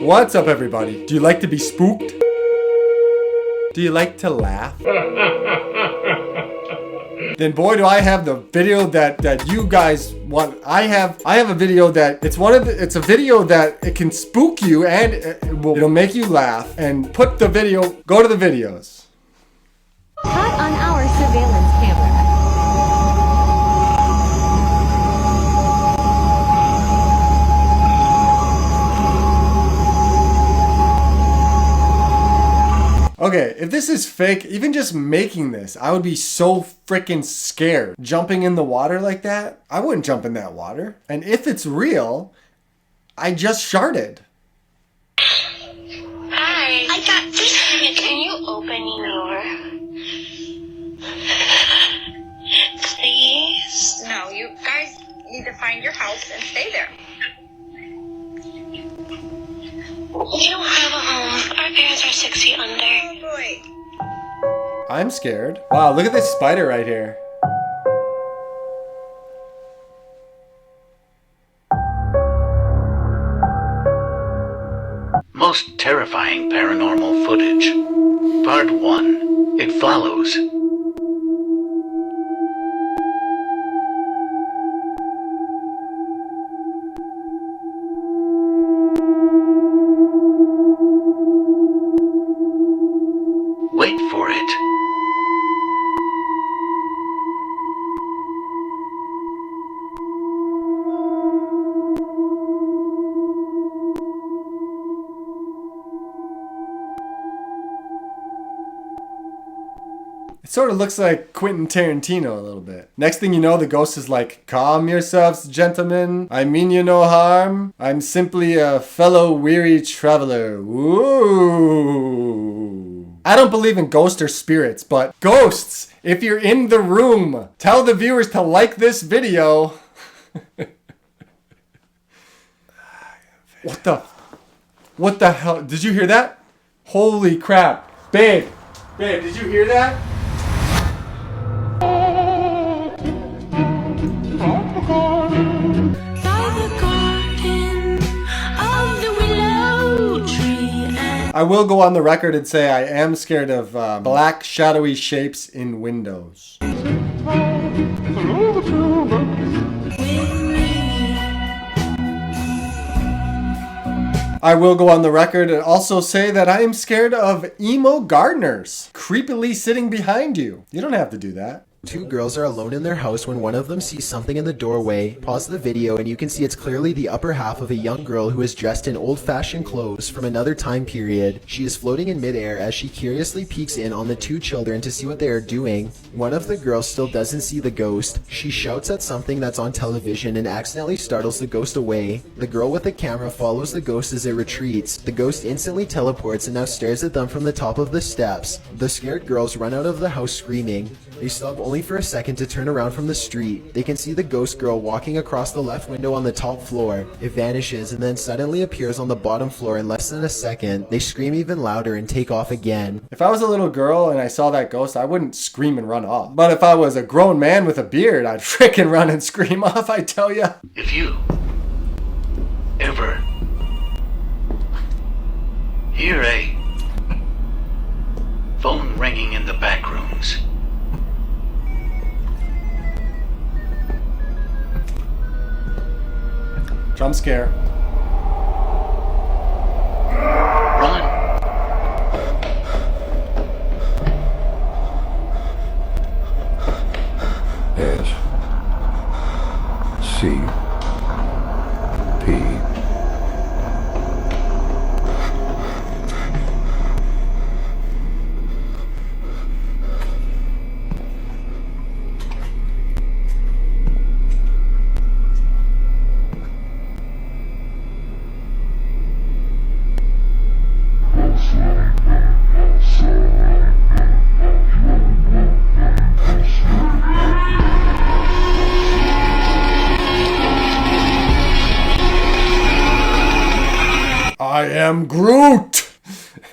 What's up, everybody? Do you like to be spooked? Do you like to laugh? Then boy, do I have the video that you guys want. I have a video that it's a video that it can spook you and it'll make you laugh. And go to the videos. Caught on our surveillance camera. Okay, if this is fake, even just making this, I would be so freaking scared. Jumping in the water like that, I wouldn't jump in that water. And if it's real, I just sharted. Hi. I got this. Can you open your... Please? No, you guys need to find your house and stay there. We don't have a home. Our parents are 6 feet under. Oh boy. I'm scared. Wow, look at this spider right here. Most terrifying paranormal footage. Part 1. It follows. Wait for it. It sort of looks like Quentin Tarantino a little bit. Next thing you know, the ghost is like, "Calm yourselves, gentlemen. I mean you no harm. I'm simply a fellow weary traveler." Ooh. I don't believe in ghosts or spirits, but ghosts, if you're in the room, tell the viewers to like this video. What the hell? Did you hear that? Holy crap. Babe, did you hear that? I will go on the record and say I am scared of black shadowy shapes in windows. I will go on the record and also say that I am scared of emo gardeners creepily sitting behind you. You don't have to do that. Two girls are alone in their house when one of them sees something in the doorway. Pause the video and you can see it's clearly the upper half of a young girl who is dressed in old-fashioned clothes from another time period. She is floating in midair as she curiously peeks in on the two children to see what they are doing. One of the girls still doesn't see the ghost. She shouts at something that's on television and accidentally startles the ghost away. The girl with the camera follows the ghost as it retreats. The ghost instantly teleports and now stares at them from the top of the steps. The scared girls run out of the house screaming. They stop only for a second to turn around from the street. They can see the ghost girl walking across the left window on the top floor. It vanishes and then suddenly appears on the bottom floor in less than a second. They scream even louder and take off again. If I was a little girl and I saw that ghost, I wouldn't scream and run off. But if I was a grown man with a beard, I'd frickin' run and scream off, I tell ya. If you ever hear a phone ringing in the back rooms, jump scare. run. S-C-P. I am Groot!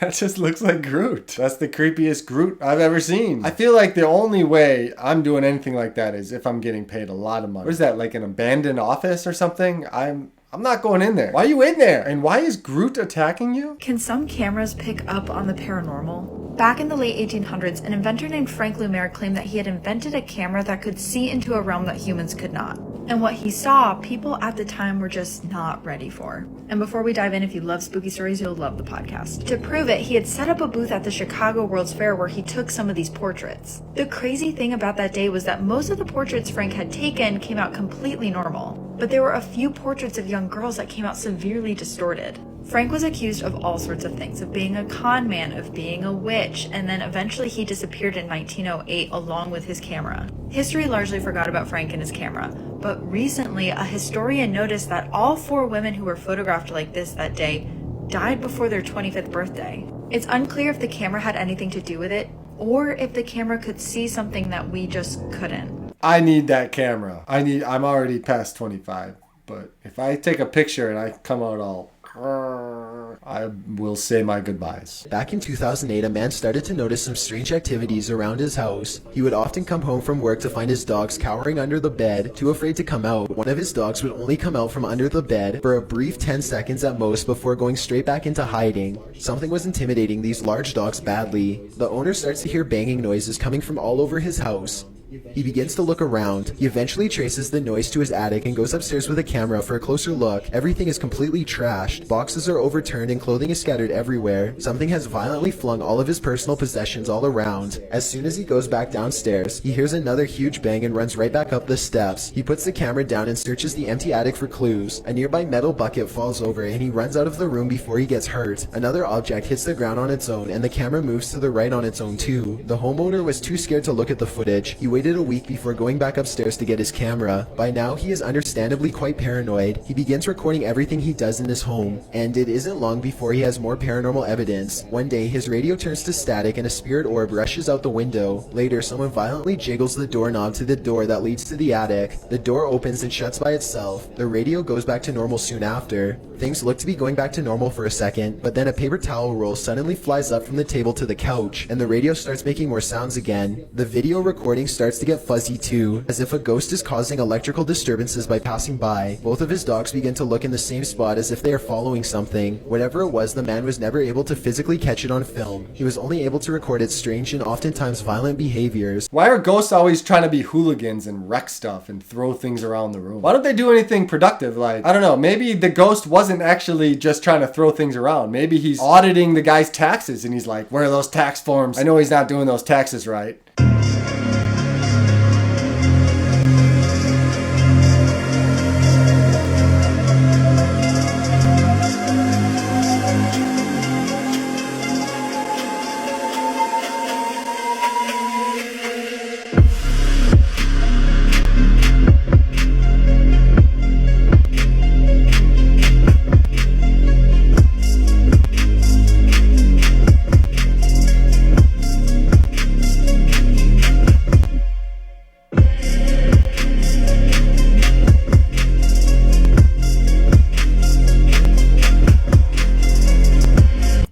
That just looks like Groot. That's the creepiest Groot I've ever seen. I feel like the only way I'm doing anything like that is if I'm getting paid a lot of money. What is that, like an abandoned office or something? I'm I'm not going in there. Why are you in there? And why is Groot attacking you? Can some cameras pick up on the paranormal? Back in the late 1800s, an inventor named Frank Lumiere claimed that he had invented a camera that could see into a realm that humans could not. And what he saw, people at the time were just not ready for. And before we dive in, if you love spooky stories, you'll love the podcast. To prove it, he had set up a booth at the Chicago World's Fair where he took some of these portraits. The crazy thing about that day was that most of the portraits Frank had taken came out completely normal, but there were a few portraits of young girls that came out severely distorted. Frank was accused of all sorts of things, of being a con man, of being a witch, and then eventually he disappeared in 1908 along with his camera. History largely forgot about Frank and his camera, but recently a historian noticed that all 4 women who were photographed like this that day died before their 25th birthday. It's unclear if the camera had anything to do with it, or if the camera could see something that we just couldn't. I need that camera. I'm already past 25, but if I take a picture and I come out all, I will say my goodbyes. Back in 2008, a man started to notice some strange activities around his house. He would often come home from work to find his dogs cowering under the bed, too afraid to come out. One of his dogs would only come out from under the bed for a brief 10 seconds at most before going straight back into hiding. Something was intimidating these large dogs badly. The owner starts to hear banging noises coming from all over his house. He begins to look around. He eventually traces the noise to his attic and goes upstairs with a camera for a closer look. Everything is completely trashed. Boxes are overturned and clothing is scattered everywhere. Something has violently flung all of his personal possessions all around. As soon as he goes back downstairs, he hears another huge bang and runs right back up the steps. He puts the camera down and searches the empty attic for clues. A nearby metal bucket falls over and he runs out of the room before he gets hurt. Another object hits the ground on its own and the camera moves to the right on its own too. The homeowner was too scared to look at the footage. He waited a week before going back upstairs to get his camera. By now, he is understandably quite paranoid. He begins recording everything he does in his home, and it isn't long before he has more paranormal evidence. One day, his radio turns to static and a spirit orb rushes out the window. Later, someone violently jiggles the doorknob to the door that leads to the attic. The door opens and shuts by itself. The radio goes back to normal soon after. Things look to be going back to normal for a second, but then a paper towel roll suddenly flies up from the table to the couch, and the radio starts making more sounds again. The video recording starts to get fuzzy too, as if a ghost is causing electrical disturbances by passing by. Both of his dogs begin to look in the same spot as if they are following something. Whatever it was, the man was never able to physically catch it on film. He was only able to record its strange and oftentimes violent behaviors. Why are ghosts always trying to be hooligans and wreck stuff and throw things around the room? Why don't they do anything productive? Like, I don't know, maybe the ghost wasn't actually just trying to throw things around. Maybe he's auditing the guy's taxes and he's like, where are those tax forms? I know he's not doing those taxes right.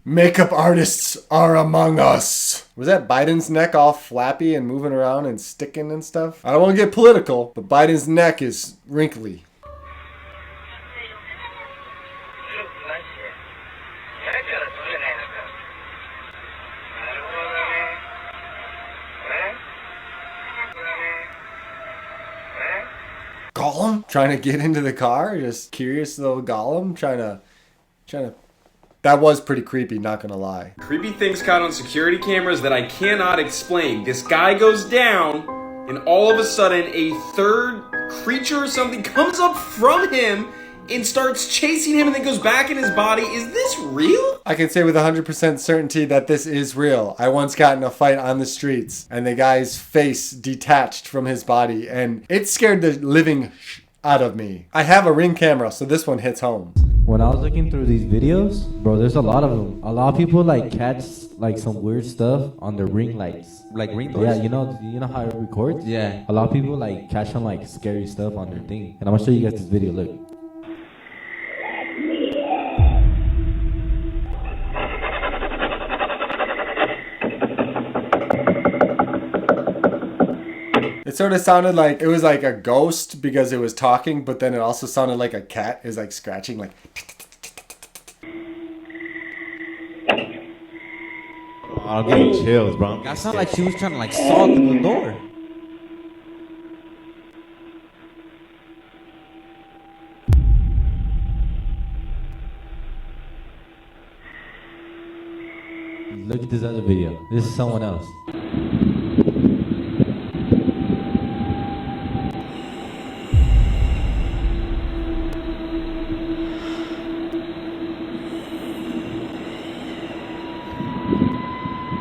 Makeup artists are among us. Was that Biden's neck all flappy and moving around and sticking and stuff? I don't want to get political, but Biden's neck is wrinkly. Gollum trying to get into the car? Just curious little Gollum trying to. That was pretty creepy, not gonna lie. Creepy things caught on security cameras that I cannot explain. This guy goes down, and all of a sudden, a third creature or something comes up from him and starts chasing him and then goes back in his body. Is this real? I can say with 100% certainty that this is real. I once got in a fight on the streets, and the guy's face detached from his body, and it scared the living out of me. I have a Ring camera, so this one hits home. When I was looking through these videos, bro, there's a lot of them. A lot of people like catch like some weird stuff on their ring lights. Like ring doors? Yeah, you know how it records? Yeah. A lot of people like catch on like scary stuff on their thing. And I'm gonna show you guys this video, look. It sort of sounded like it was like a ghost because it was talking, but then it also sounded like a cat is like scratching, like. Oh, I'm getting chills, bro. That sounded like she was trying to like saw through the door. Look at this other video. This is someone else.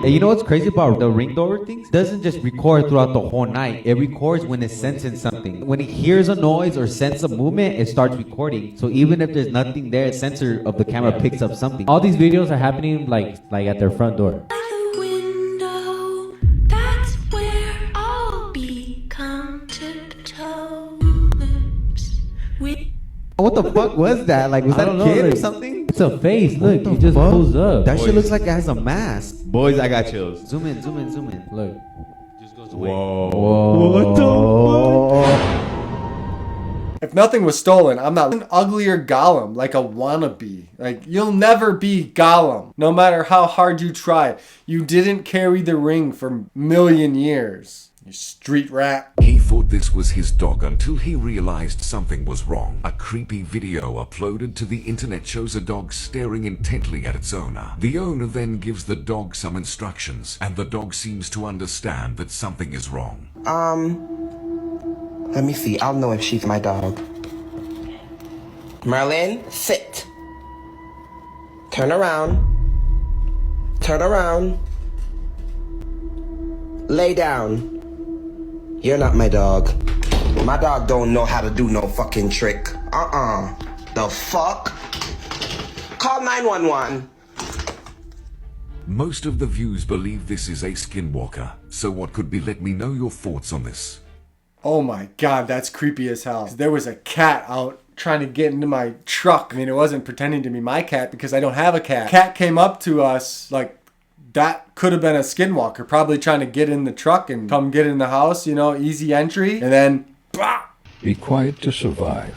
And you know what's crazy about the ring door things? It doesn't just record throughout the whole night. It records when it's sensing something. When it hears a noise or senses a movement, it starts recording. So even if there's nothing there, a sensor of the camera picks up something. All these videos are happening like at their front door. What the fuck was that? Like, was that a kid or something? It's a face. Look, he just pulls up. That shit looks like it has a mask. Boys, I got chills. Zoom in, zoom in, zoom in. Look. Just goes away. Whoa. What the fuck? If nothing was stolen, I'm not an uglier Gollum, like a wannabe. Like, you'll never be Gollum, no matter how hard you try. You didn't carry the ring for a million years. You street rat. He thought this was his dog until he realized something was wrong. A creepy video uploaded to the internet shows a dog staring intently at its owner. The owner then gives the dog some instructions, and the dog seems to understand that something is wrong. Let me see. I'll know if she's my dog. Merlin, sit. Turn around. Turn around. Lay down. You're not my dog. My dog don't know how to do no fucking trick. The fuck? Call 911. Most of the views believe this is a skinwalker. So what could be? Let me know your thoughts on this. Oh my god, that's creepy as hell. There was a cat out trying to get into my truck. I mean, it wasn't pretending to be my cat because I don't have a cat. Cat came up to us like, that could have been a skinwalker, probably trying to get in the truck and come get in the house, you know, easy entry, and then, bah! Be quiet to survive.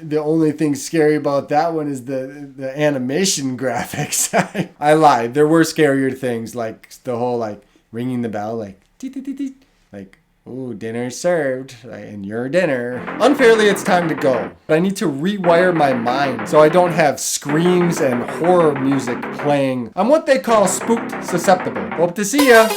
The only thing scary about that one is the animation graphics. I lied. There were scarier things, like the whole like ringing the bell, like like, ooh, dinner served, and your dinner. Unfairly, it's time to go. But I need to rewire my mind so I don't have screams and horror music playing. I'm what they call spooked susceptible. Hope to see ya.